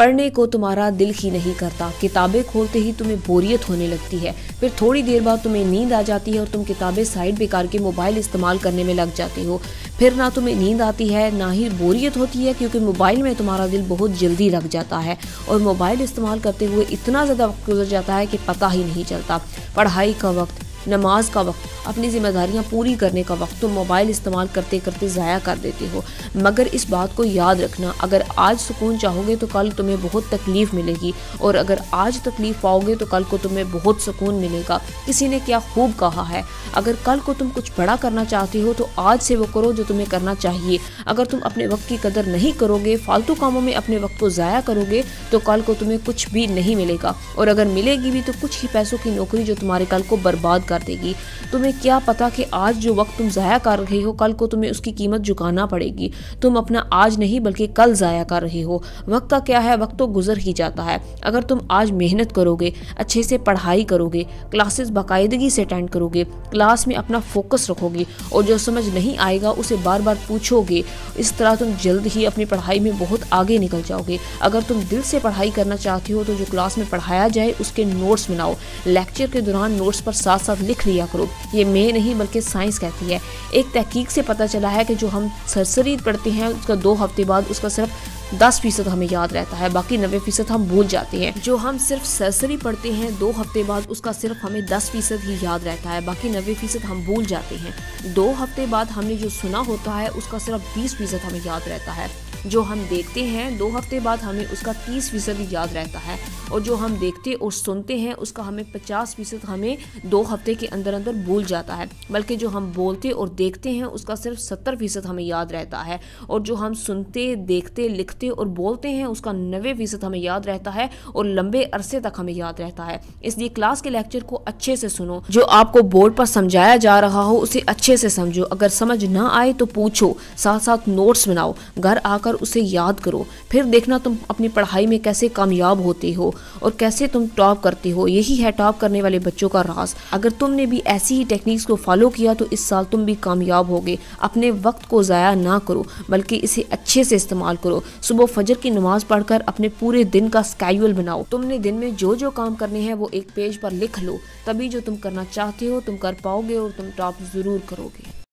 पढ़ने को तुम्हारा दिल ही नहीं करता, किताबें खोलते ही तुम्हें बोरियत होने लगती है, फिर थोड़ी देर बाद तुम्हें नींद आ जाती है और तुम किताबें साइड पे करके मोबाइल इस्तेमाल करने में लग जाते हो। फिर ना तुम्हें नींद आती है ना ही बोरियत होती है, क्योंकि मोबाइल में तुम्हारा दिल बहुत जल्दी लग जाता है और मोबाइल इस्तेमाल करते हुए इतना ज़्यादा वक्त गुजर जाता है कि पता ही नहीं चलता। पढ़ाई का वक्त, नमाज का वक्त, अपनी जिम्मेदारियां पूरी करने का वक्त तुम मोबाइल इस्तेमाल करते करते ज़ाया कर देते हो। मगर इस बात को याद रखना, अगर आज सुकून चाहोगे तो कल तुम्हें बहुत तकलीफ़ मिलेगी, और अगर आज तकलीफ़ पाओगे तो कल को तुम्हें बहुत सुकून मिलेगा। किसी ने क्या खूब कहा है, अगर कल को तुम कुछ बड़ा करना चाहते हो तो आज से वो करो जो तुम्हें करना चाहिए। अगर तुम अपने वक्त की कदर नहीं करोगे, फालतू कामों में अपने वक्त को ज़ाया करोगे, तो कल को तुम्हें कुछ भी नहीं मिलेगा, और अगर मिलेगी भी तो कुछ ही पैसों की नौकरी जो तुम्हारे कल को बर्बाद कर देगी। तुम्हें क्या पता कि आज जो वक्त तुम ज़ाया कर रहे हो कल को तुम्हें उसकी कीमत चुकाना पड़ेगी। तुम अपना आज नहीं बल्कि कल ज़ाया कर रहे हो। वक्त का क्या है, वक्त तो गुजर ही जाता है। अगर तुम आज मेहनत करोगे, अच्छे से पढ़ाई करोगे, क्लासेस बाकायदगी से अटेंड करोगे, क्लास में अपना फोकस रखोगे और जो समझ नहीं आएगा उसे बार बार पूछोगे, इस तरह तुम जल्द ही अपनी पढ़ाई में बहुत आगे निकल जाओगे। अगर तुम दिल से पढ़ाई करना चाहते हो तो जो क्लास में पढ़ाया जाए उसके नोट्स बनाओ, लेक्चर के दौरान नोट्स पर साथ साथ लिख लिया करो। ये मैं नहीं बल्कि साइंस कहती है। एक तहकीक से पता चला है कि जो हम सरसरी पढ़ते हैं उसका 2 हफ्ते बाद उसका सिर्फ 10% हमें याद रहता है, बाकी 90% हम भूल जाते हैं। जो हम सिर्फ सरसरी पढ़ते हैं 2 हफ्ते बाद उसका सिर्फ हमें 10% ही याद रहता है, बाकी 90% हम भूल जाते हैं। 2 हफ्ते बाद हमने जो सुना होता है उसका सिर्फ 20% हमें याद रहता है। जो हम देखते हैं 2 हफ्ते बाद हमें उसका 30% ही याद रहता है, और जो हम देखते और सुनते हैं उसका हमें 50% हमें 2 हफ्ते के अंदर अंदर भूल जाता है। बल्कि जो हम बोलते और देखते हैं उसका सिर्फ 70% हमें याद रहता है, और जो हम सुनते, देखते, लिखते और बोलते हैं उसका 90% हमें याद रहता है और लंबे अरसे तक हमें याद रहता है। इसलिए क्लास के लेक्चर को अच्छे से सुनो, जो आपको बोर्ड पर समझाया जा रहा हो उसे अच्छे से समझो। अगर समझ ना आए तो पूछो, साथ साथ नोट्स बनाओ, घर आकर उसे याद करो, फिर देखना तुम अपनी पढ़ाई में कैसे कामयाब होते हो और कैसे तुम टॉप करते हो। यही है टॉप करने वाले बच्चों का राज। अगर तुमने भी ऐसी ही टेक्निक्स को फॉलो किया तो इस साल तुम भी कामयाब होगे। अपने वक्त को ज़ाया ना करो बल्कि इसे अच्छे से इस्तेमाल करो। सुबह फजर की नमाज पढ़कर अपने पूरे दिन का स्केड्यूल बनाओ। तुमने दिन में जो जो काम करने हैं वो एक पेज पर लिख लो, तभी जो तुम करना चाहते हो तुम कर पाओगे और तुम टॉप जरूर करोगे।